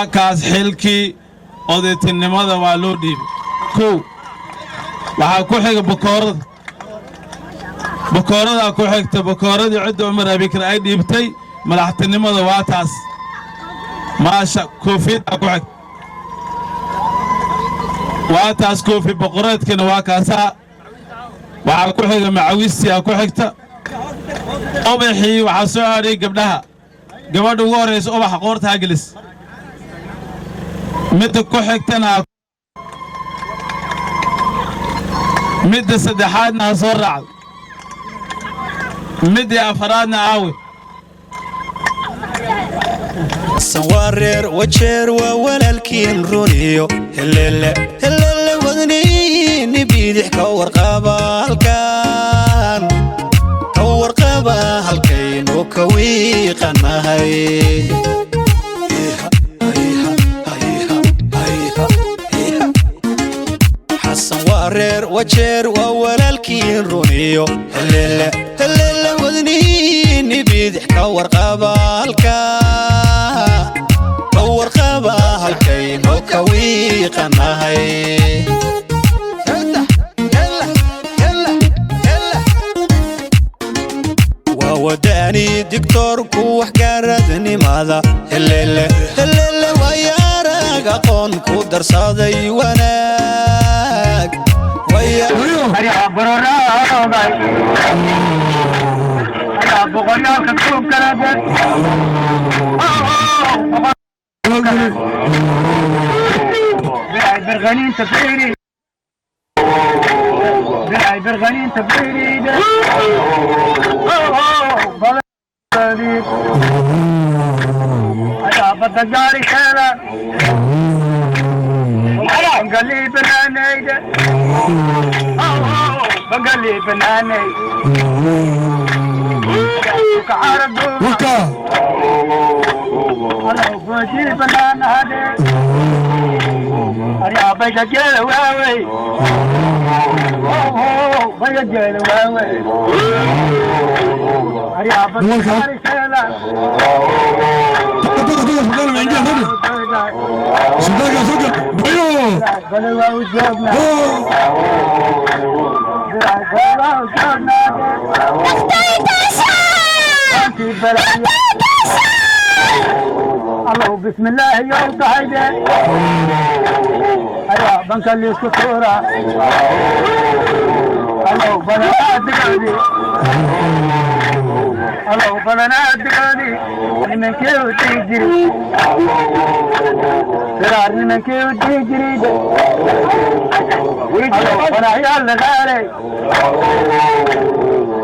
واكاس حلكي قضيت النماذا والو ديب كو waxaa ku xiga bakoorada ku xigta bakooradii cid Umar Abikar ay dhiibtay madaxtinimada waa taas maasha koofiyada ku xigta waa taas koofi boqoreedkana waa kaasa waxaa ku xiga macawistiya ku xigta ubaxii waxaa soo haray gabdhaha gabadha ugu horeysa ubax qoorta gelis mid ku xigtana mid saddexaadna soo raacay mid afaraadna aawi سوارير وجير وولالكين رونيو هلل ودني نبيدح كور قابا هالكين وكوي قناهي سوارير وجير وولالكين رونيو هلل ودني نبيدح كور قابا هالكين وكوي قناهي ووداني دكتور كوح قاردني ماذا هلل ويارك أقون كودر صادي وناك برغنين تفيري برغنين تفيري أنا بتجاري خيرا بنقلي بناني بنقلي بناني كعرض أنا بجي بنان هذا أنا بجي واوي بجي واوي أنا بجي سلا الله بسم الله يوم هيدا أيوة بنكلي سطورة الله بنات دقالي الله بنات دقالي من كيو تيجري فرار من كيو تيجري الله بنايا لغالي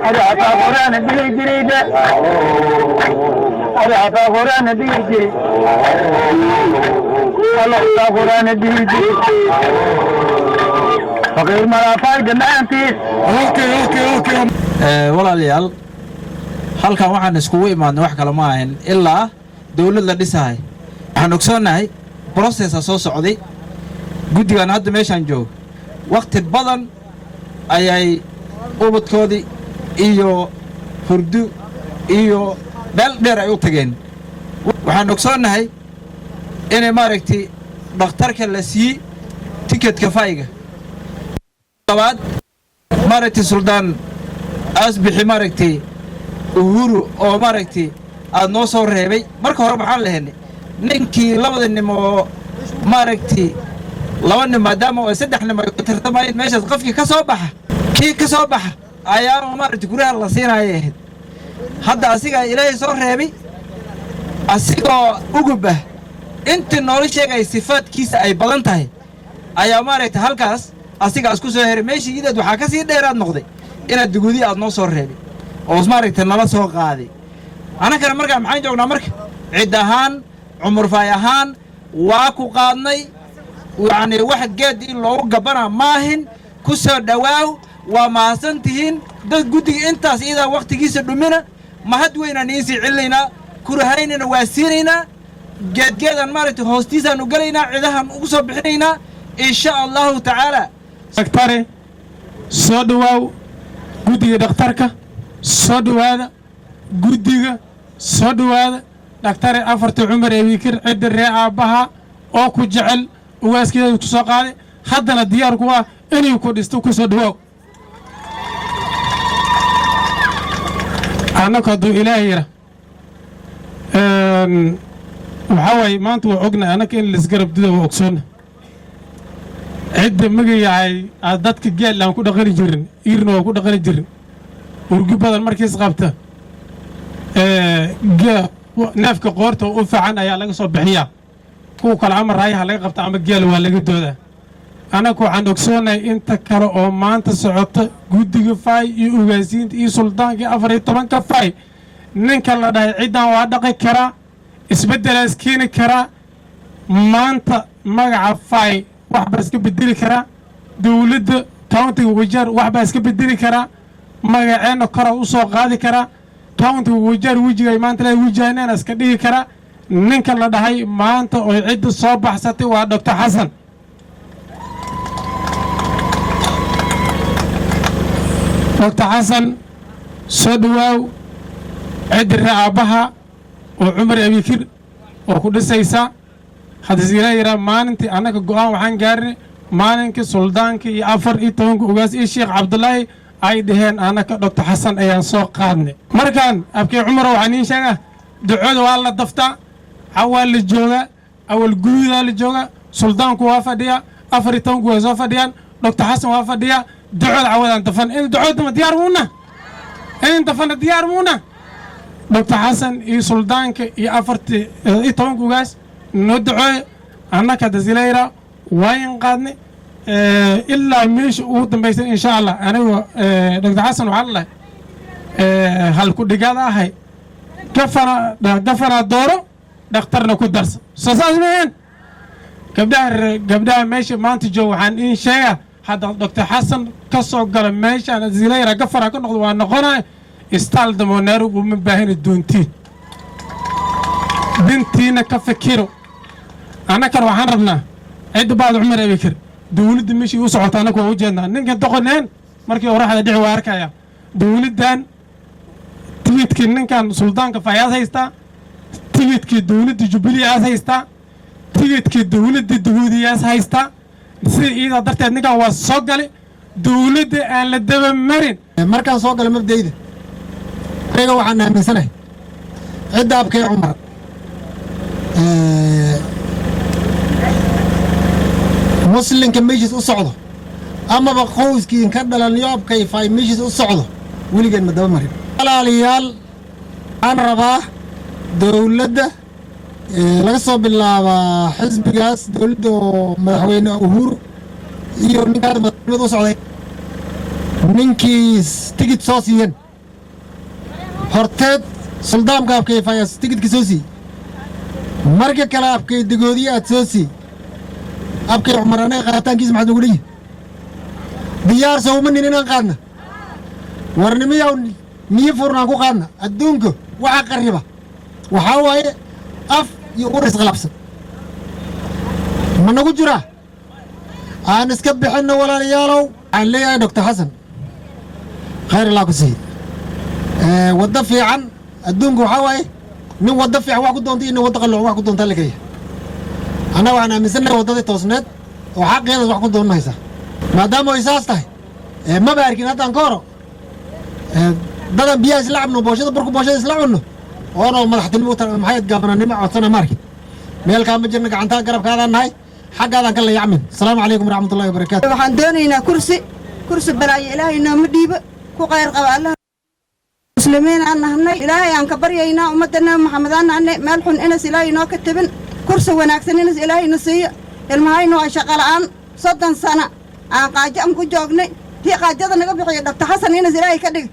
أيوة طابوران بيجري أنا طابوران بيجري الله طابوران بيجري فقير ما فايدة ما أنتيس أوكي ولا ليال halkan waxaan iskugu imaadnay wax kale ma ahayn ilaa dawlad la dhisahay waxaan ogsoonahay process soo socday guddigan hadda meeshan joog waqti badan ayay ubadkoodii iyo hurdu iyo bal dheer ay u tageen waxaan ogsoonahay inay maaragtay dhakhtarka la sii tiketka fayga labaad maaragtay suldaan asbixi maaragtay uhuru oo maaragtay aad noo soo reebay marka hore maxaan lahaynay ninkii labada nim oo maaragtay laba nim maadaama oo saddex nim ay ku tartamayeen meeshaas qofkii ka soo baxa kii ka soo baxa ayaa maaragtay guriga la siinaayay hadda asiga ilaahay soo reebay asigoo ugubah inta nolosheegay sifaadkiisa ay badan tahay ayaa maaragtay halkaas asigaas ku soo heray meeshii idaad waxaa ka sii dheeraad noqday inaad dugudi aad noo soo reebay oo maaragtay nala soo qaaday anagana markaa maxaan joognaa marka cid ahaan cumar faay ahaan waa ku qaadnay yacni wax geed in loogu gabanaa maahin ku soo dhawaaw waa mahadsantihiin dad guddiga intaas iyadaa waqtigiisa dhumina mahad weynaan iisii celinaynaa kurahaynana waa siinaynaa geedgeedaan maaragtay hoostiisaan u galaynaa cidahaan ugu soo bixinaynaa insha allahu tacaala daktare soo dhawaaw guddiga dhakhtarka soo dhawaada guddiga soo dhawaada dhaktare afarta cumar eebikir cidda ree aabbaha oo ku jecel ugaaskeeda ku soo qaaday haddana diyaar ku ah inuu ku dhisto ku soo dhawaaw annagu hadduu ilaahay yira waxaa waaye maanta waa ognahay annaga in laisgarab dido waa ogsoonna cidda magayahay dadka geel aan ku dhaqani jirin iirna waa ku dhaqani jirin urgi badan markiis qabta neefka qoorta u fiican ayaa laga soo bixiyaa kuwa kale ama raayaha laga qabta ama geel waa laga doodaa annagu waxaan ogsoonahay inta kale oo maanta socota guddiga fay iyo ugaasiinta iyo suldaanka 14 fay ninka la dhahay ciidan waa dhaqi karaa isbeddelaas keeni karaa maanta magaca fay wax baa iska bedeli karaa dawladda countiga wajeer wax baa iska bedeli karaa magaceena kor u soo qaadi karaa countiga wajeer wejigay maanta la wajahayna iska dhigi karaa ninka la dhahay maanta oo cidda soo baxsatay waa Dr. Xasan Dr. Xasan soo dhawaaw cidda ree aabbaha oo cumar abikir oo ku dhisaysa haddii sila yira maalintii annaga go'aan waxaan gaarnay maalinkii suldaanka iyo 14 ugaas iyo Sheekh Cabdullaahi ay dhaheen annaga Dr. Xasan ayaan soo qaadnay markaan abkii cumar waxaan in sheega ducada waa la daftaa awal la jooga awal guuda la jooga suldaanku waa fadhiya 14 waa soo fadhiyaan Dr. Xasan waa fadhiya ducada awadan dafan in ducada diyaar muuna in dafan diyaar muuna Dr. Xasan iyo suldaanka iyo 14 ugaas noo ducooy annaka dasilayra wayn qaadnay ilaa meesha ugu dambaysan insha Allah anigu Dr. Xasan waxa la hal ku dhigada ahay gafana dooro dhakhtarna ku darsa saasmeen gabdhaha meesha maanta joog waxaan in sheega hadda Dr. Xasan ka soo gala meesha dasilayra gafana ka noqdo waa noqonay istaal damoonaaru uma baahina doontiin bintiina ka fikiro annakan waxaan rabnaa cidda baad cumar abikir dawladda meeshii u socota annagu waa u jeednaa ninkan doqoneen markii oraxda dhici waa arkaya dawladdan tigidkii ninkan suldaanka fayaas haystaa tigidkii dawladda jubileeyaas haystaa tigidkii dawladda dahuudiyaas haystaa sida iyada darteed ninkan waa soo gali dawladda aan la daba marin markaan soo gala mabdayda aniga waxaan aaminsanahay cidda abkay cumar muslinka meeshiis u socdo amaba qowskiin ka dhalan yoobkay fay meeshiis u socdo weligeen ma daba marin walaalayaal waxaan rabaa dawladda laga soo bilaabaa xisbigaas dawladda oo madaxweyne uhuru iyo ninkaas madaxweyne u socday ninkii tigid soo siiyeen horteed suldaanka abkay fayas tigidka soo siiyey marka kale abkay dagoodiye aad soo siiyey abkay cumar anaga qaataankiisa maxaad ugu dhihi diyaar sowma nin inaan qaadna warnimiyaw niyo furnaan ku qaadna adduunka waxa qariba waxaa waaye af iyo ur isqalabsan ma nagu jiraa aan iska bixinno walaalayaalow waxaan leeyahay Dr. Xasan khayr allah ku siiye wadda fiican adduunka waxaa waaye nin wadda fiican wax ku doonta iyo nin wadda qalooc wax ku doonta la geeya annaga waxaan aaminsanahay waddadii toosneed oo xaqeedaas wax ku doonaysa maadaama ay saas tahay maba arkin haddaan ka horo dadan biyaha isla cabno booshada burku booshada isla cunno oonoo madaxtinimo maxay gabananimo codsana ma arkin meelkaa ma jirna gacantaa garabkaadaan nahay xaggaadaan ka layacmin asalaamu calaykum waraxmatullahi wabarakaatu waxaan doonaynaa kursi balaayo ilaahay nooma dhiibo ku qayr qaba allah muslimiin aan nahnay ilaahay aan ka baryaynaa ummadda nabi maxamed aan nahnay meel xun inas ilaahay noo ka tabin kursi wanaagsan inas ilaahay na siiyo ilmahaynu waa shaqo la'aan 30 sano aan qaajo am ku joognay tii qaajada naga bixiyo Dr. Xasan inas ilaahay ka dhig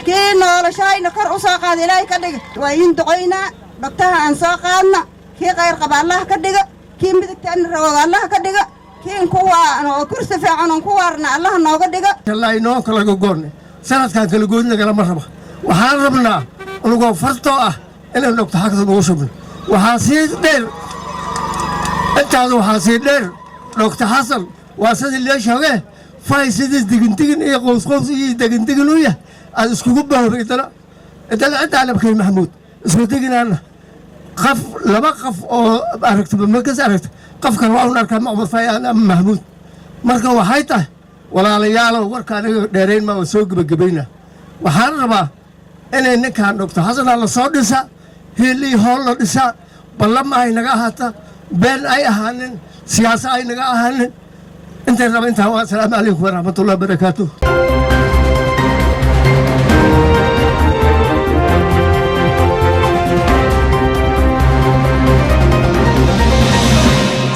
kii noloshayna kor u soo qaada ilaahay ka dhig waa in duqaynaa Dr. aan soo qaadna kii qayr qaba allah ka dhiga kii midigtaan rawga allah ka dhiga kii kuwa oo kursi fiican oo ku waarna allah nooga dhiga allah inoo kala gogoon sanadkan kala goodna kala maraba waxaan rabnaa anugoo fartoo ah inaan Dr. Xasan ugu shubno waxaa sii dheer intaas waxaa sii dheer Dr. Xasan waa sidii leeshooge fay sidii digin iyo qows iyo digin u yahay aad iskugu baahan idana inta abkay maxamuud isku diginaana قف لما قف أو أركت بالمركز أركت قف كان وعون أركان ما عمر فيا محمود مركز وحيته ولا لياله وركان دارين ما وسوق بجبينه وحربه أنا إنك هنقطع حسنا على صادسة هي اللي هول لسه بلما هاي نجاحته بين أي أهانن سياسة أي نجاحهن أنت رب أنت السلام عليكم ورحمة الله وبركاته